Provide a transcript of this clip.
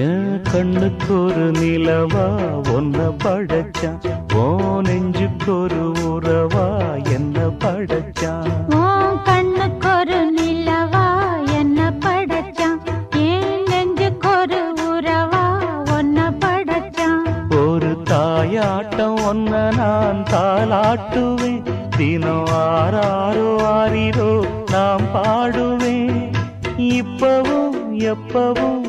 என் கண்ணுக்கு ஒரு நிலவா ஒன்ன படைச்சான், ஓ நெஞ்சுக்கு ஒரு உறவா என்ன படைச்சான். உன் கண்ணுக்கு ஒரு நிலவா என்ன படைச்சான், என் நெஞ்சுக்கு ஒரு உறவா ஒன்ன படைச்சான். ஒரு தாயாட்டம் ஒன்ன நான் தாலாட்டுவேன், தினம் ஆராரோ ஆரிரோ நாம் பாடுவேன். இப்பவும் எப்பவும்